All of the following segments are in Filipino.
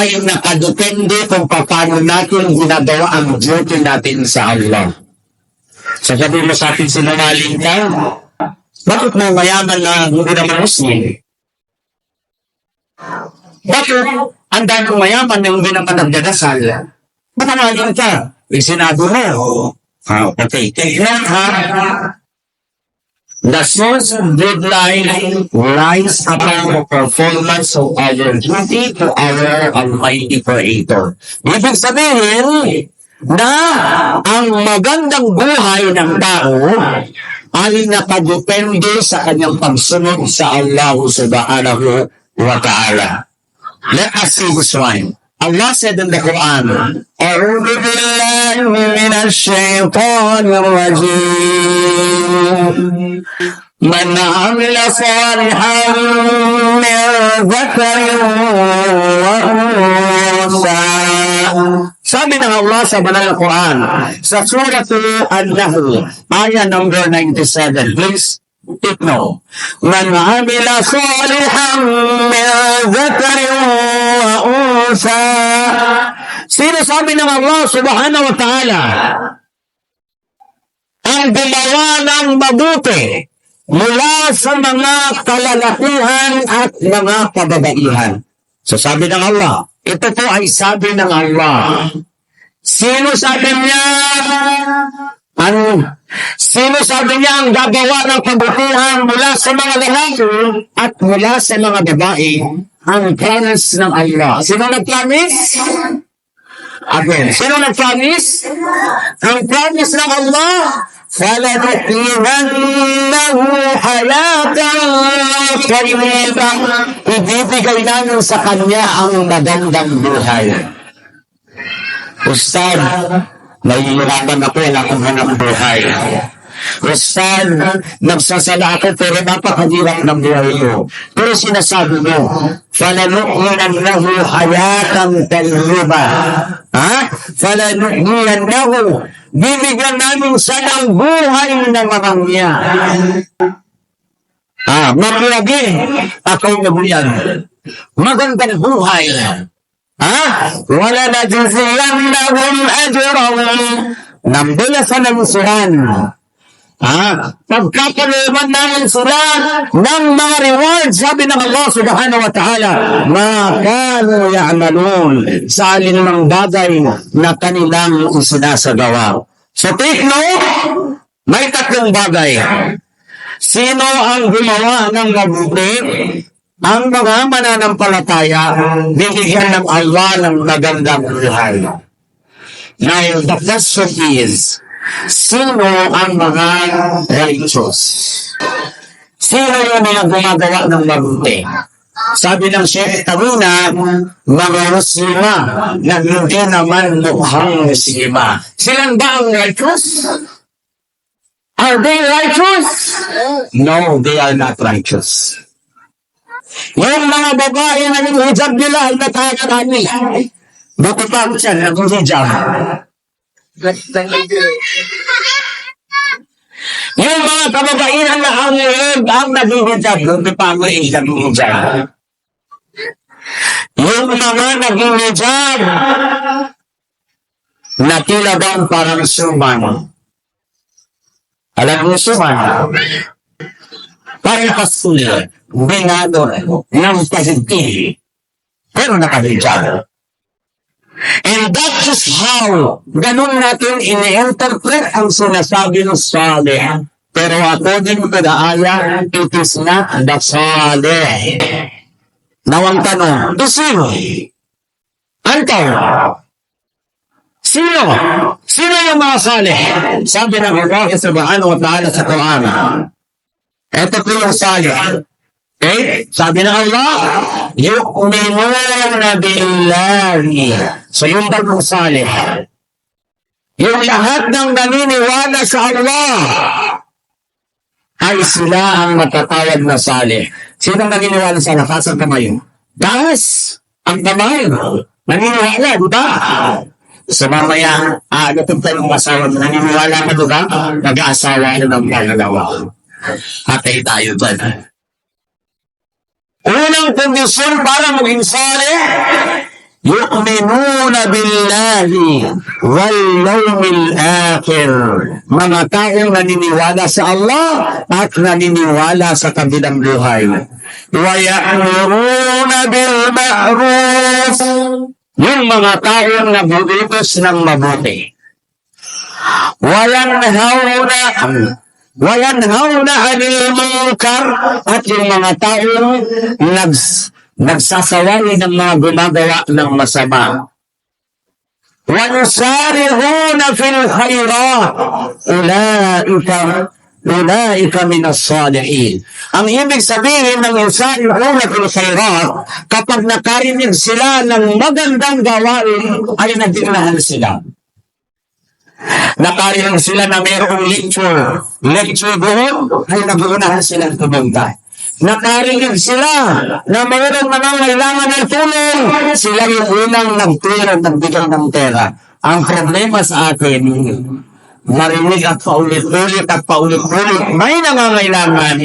ay nakadepende kung paano natin ginagawa ang duty natin sa Allah. Sasabihin mo sa atin, sinungaling ka? Bakit may mayaman na hindi naman Muslim? Bakit ang daming mayaman na hindi naman nagdadasal? Matangaling ka? Isinado mo. Okay. Tignan ha. The source of deadline lies upon the performance of our duty to our Almighty Creator. Ibig sabihin na ang magandang buhay ng tao ay nakadepende sa kanyang pagsunod sa Allah subhanahu wa ta'ala. Let us see this one. Allah said in the Quran, أعوذ بالله من الشيطان الرجيم من عمل صالحا من ذكر وأنثى. Sabi ng Allah sa banal na Quran, sa Surah An-Nahl, ayah number 97, please take note. Man amila salihan min dhakarin wa unsa. Sino sabi ng Allah subhanahu wa ta'ala ang gumawa ng mabuti mula sa mga kalalakihan at mga kababaihan? So sabi ng Allah, ito po ay sabi ng Allah. Sino sabi niya? Sino sabi niya ang gagawa ng kabutihan mula sa mga lalaki at mula sa mga babae? Ang promise ng Allah. Sino nag-promise? Again, sino nag-promise? Ang promise ng Allah, فَلَنُحْيِيَنَّهُ حَيَاةً طَيِّبَةً. Ibibigay namin sa kanya ang magandang buhay. Ustad, nahihirapan ako, wala akong hanap buhay. Ustad, nagsasala ako pero napakahirap ng buhay ko. Pero sinasabi mo, فَلَنُحْيِيَنَّهُ حَيَاةً طَيِّبَةً. فَلَنُحْيِيَنَّهُ, bibigyan namin sa ng buhay ng mamangya. Maglagi, ako nabuyan. Magandang buhay. Wala na juziyannahum ajrahum. Nambula sa namusuhan. Pagkakaluman namin sila ng mga reward, sabi ng Allah subhanahu wa ta'ala, ma kanu ya'malun, sa alinmang bagay na kanilang isinasagawa. So take note, may tatlong bagay. Sino ang gumawa ng mabuti? Ang mga mananampalataya, bibigyan ng Allah ng magandang buhay. Now, the question is, sino ang mga righteous? Sino yung mga gumagawa ng mabuti? Sabi ng Sheikh Taruna, mga Muslima na hindi naman mukhang Muslima. Silang ba ang righteous? Are they righteous? No, they are not righteous. Yung mga babae na yung hijab nila ay natakarani. Bakit pa ako siya ng hijab? Yung mga kababaihan na ang nag-hijab, hindi pa ako hijab. Yung mga nag-hijab, na tila ba ang parang suman. Alam mo suman? Parang pasulit, binado ng pasigtili, pero nakahijab. And that is how ganun natin ini-interpret ang sinasabi ng Saleh. Pero according to the ayah, it is not the Saleh. Nawang tanong, sino? Antaw? Sino? Sino yung mga Saleh? Sabi ng Allah subhanahu wa ta'ala sa Quran. Ito po yung Saleh. Okay? Sabi ng Allah, yu'minuna billahi. So yung bagong Saleh. Yung lahat ng naniniwala sa Allah ay sila ang matatawag na Saleh. Sino ang naniniwala sa Allah? Kasang kamay. Das! Ang kamay. Naniniwala, di ba? So mamaya, gatong tayo ng asawa na naniniwala ka doon ba? Nag-aasawa na ng pangalawa. Hatay tayo ba? Unang kondisyon para maging saleh, yu'minuna billahi wal yawmil akhir. Mga taong naniniwala sa Allah at naniniwala sa kabilang buhay. Wa ya'muruna bil ma'ruf. Yung mga taong naguutos ng mabuti. Wa yanhauna 'anil munkar, at yung mga taong nagsasaway ng mga gumagawa ng masama. Wa yusari'una fil khairat, ulaika minas salihin. Ang ibig sabihin ng yusari'una fil khairat, kapag nakarinig sila ng magandang gawain, ay nagdinahan sila. Nakarinig sila na mayroong lecture doon, ay naguunahan silang tumunta. Nakarinig sila na mayroong nangangailangan ng tulong, sila yung unang nagtulong, nagbigay ng pera. Ang problema sa atin, marinig at paulit-ulit, may nangangailangan,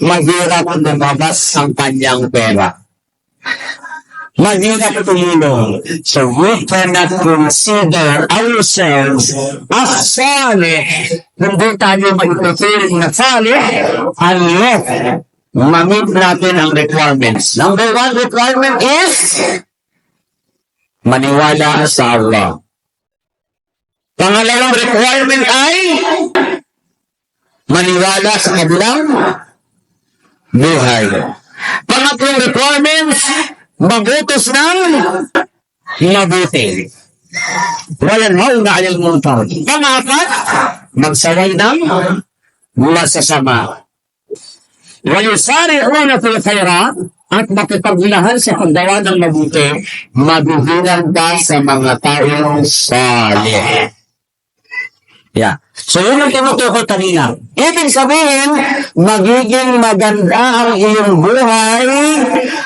mahirap lumabas ang kanyang pera. Mahirap tumulong. So we cannot consider ourselves as salih. Hindi tayo maituturing na salih unless mamit natin ang requirements. Number 1 requirement is maniwala sa Allah. Pangalawang requirement ay maniwala sa kabilang buhay. Pangatlong requirements, magutos ng mabuti. Walang hauna 'anil munkar. Pangapat, magsaway ng masasama. Wa yusari'una fil khairat, at makipagulahan sa paggawa ng mabuti, magugulan ka sa mga taong salih. Yeah. So yun ang tinutukoy kanina. Ibig sabihin, magiging maganda ang iyong buhay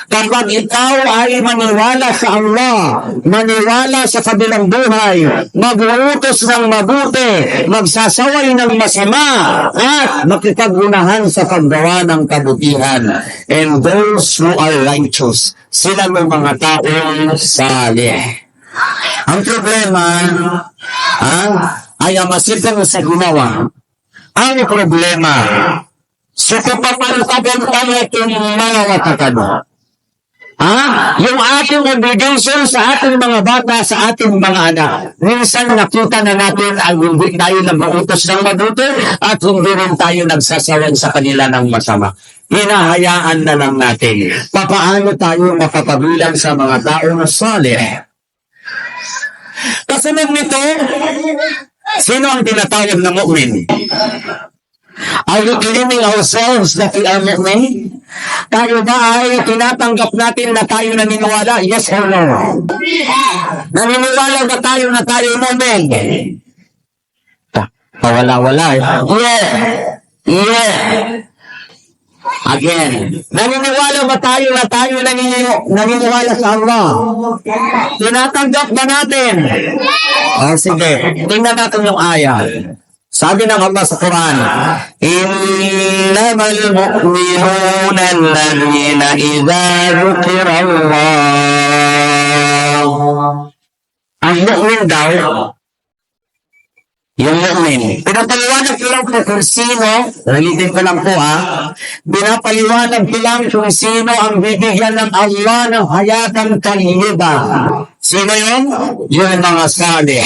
kapag ikaw ay maniwala sa Allah, maniwala sa kabilang buhay, mag-uutos ng mabuti, magsasaway ng masama, at makipag-unahan sa paggawa ng kabutihan. And those who are righteous, sila ng mga taong salih. Ang problema, ay ang masipang sa ginawa. Ang problema, sa kapapalatagan tayo itong mga watakano. Yung ating obligation sa ating mga bata, sa ating mga anak. Minsan nakita na natin ang hindi tayo nag-uutos ng mabuti at hindi rin tayo nagsasaway sa kanila ng masama. Hinahayaan na lang natin. Papaano tayo makapabilang sa mga taong salih? Kasunod nito, sino ang tinatawag na mu'min? Are we claiming ourselves that we are mu'min? Tayo ba ay tinatanggap natin na tayo naniniwala? Yes or no? Naniniwala ba tayo na tayo mu'min? Pawala-wala. Yeah. Again, naniniwala ba tayo na tayo naniniwala sa Allah? Tinatanggap ba natin? Sige, tingnan natin yung ayat. Sabi ng Allah sa Quran, innamal mu'minuna alladhina idza dhukira Allah. Ang mu'min daw, yung mu'min. Pinapaliwanag ko lang po kung sino, nalitin ko lang po pinapaliwanag ko lang kung sino ang bibigyan ng Allah ng hayatan tayyiba. Sino yun? Yung mga salih.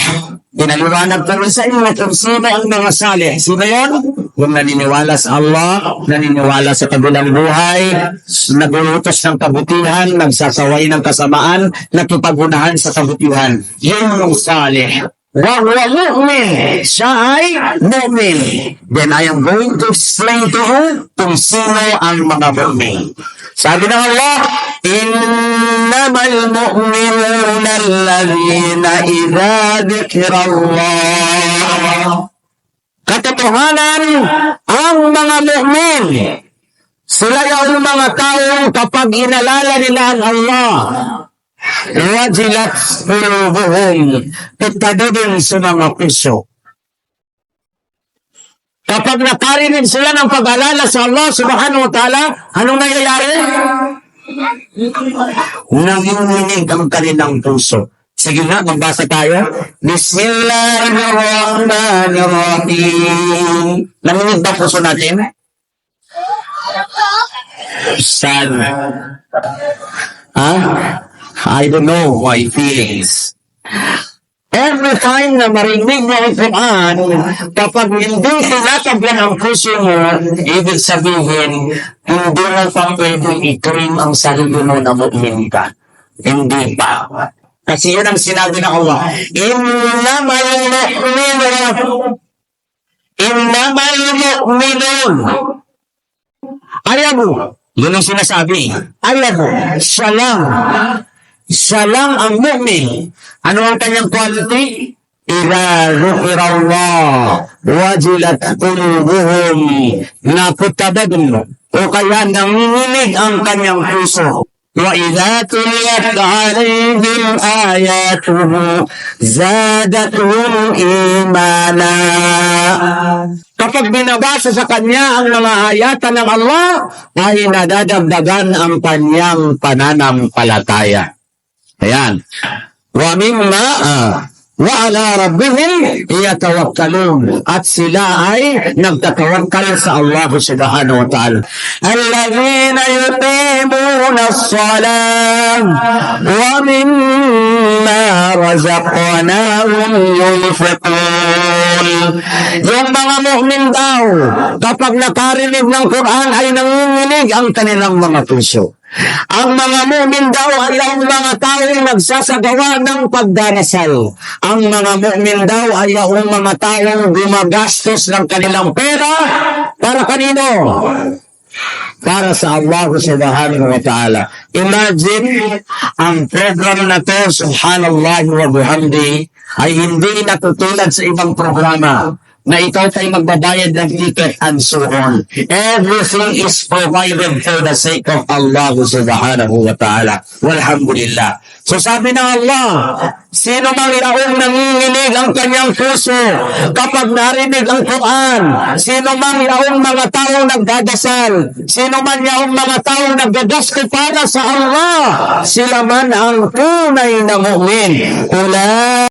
Pinaliwanag ko rin sa inyo kung sino ang mga salih. Sino yun? Yung naniniwala sa Allah, naniniwala sa kabilang buhay, nag-uutos ng kabutihan, nagsasaway ng kasamaan, nagpapag-unahan sa kabutihan. Yun yung salih. Wa mu'min. Siya ay mu'min. Then I am going to explain to you kung sino ang mga mu'min. Sabi ng Allah, innamal mu'minuna alladhina idza dhukira Allah. Katotohanan, ang mga mu'min, sila yung mga taong kapag inalala nila ang Allah, wajilat qulubuhum, itadudin sa mga puso. Kapag nakarinig sila ng pag-alala sa Allah subhanahu wa ta'ala, anong nangyayari? nanginginig ang kanilang puso. Sige nga, magbasa tayo. Bismillahirrahmanirrahim. Nanginig ba ang puso natin? Sad. I don't know my feelings. Every time na marinig mo ang Quran, kapag hindi tinatablan ang puso mo, ibig sabihin, hindi mo pa pwedeng i-claim ang sarili mo na mu'min ka. Hindi pa. Kasi yun ang sinabi ng Allah. Innamal mu'minun. Alam mo, yun ang sinasabi. Alam mo, siya lang ang mu'min. Ano ang kanyang quality? Ila ruhirallah wajilat qulubuhum nakutabadun. O kaya nanginginig ang kanyang puso. Wa idha tuliyat alayhim ayatuhu zadatuhum imana. Kapag binabasa sa kanya ang mga ayatan ng Allah, ay nadadagdagan ang kanyang pananampalataya. Ayan. Wa ala rabbihim yatawakkalun. At sila ay nagtatawakkal sa Allah subhanahu wa ta'ala. Alladhina yuqimuna as-salam wa mimma razaqnahum yunfiqun. Yung mga mu'min daw, kapag nakarinig ng Quran ay nanginginig ang kanilang mga puso. Ang mga mu'min daw ay ang mga taong nagsasagawa ng pagdarasal. Ang mga mu'min daw ay ang mga taong gumagastos ng kanilang pera para kanino? Para sa Allah subhanahu wa ta'ala. Imagine, ang program na to, subhanallah wa bihamdi, ay hindi natutulad sa ibang programa na ikaw tayo magbabayad ng ticket and so on. Everything is provided for the sake of Allah subhanahu wa ta'ala. Walhamdulillah. So sabi ng Allah, sino mang yaong nanginginig ang kanyang puso kapag narinig ang Quran, sino mang yaong mga taong nagdadasal, sino man yaong mga taong nagdadasko para sa Allah, sila man ang tunay na mu'min.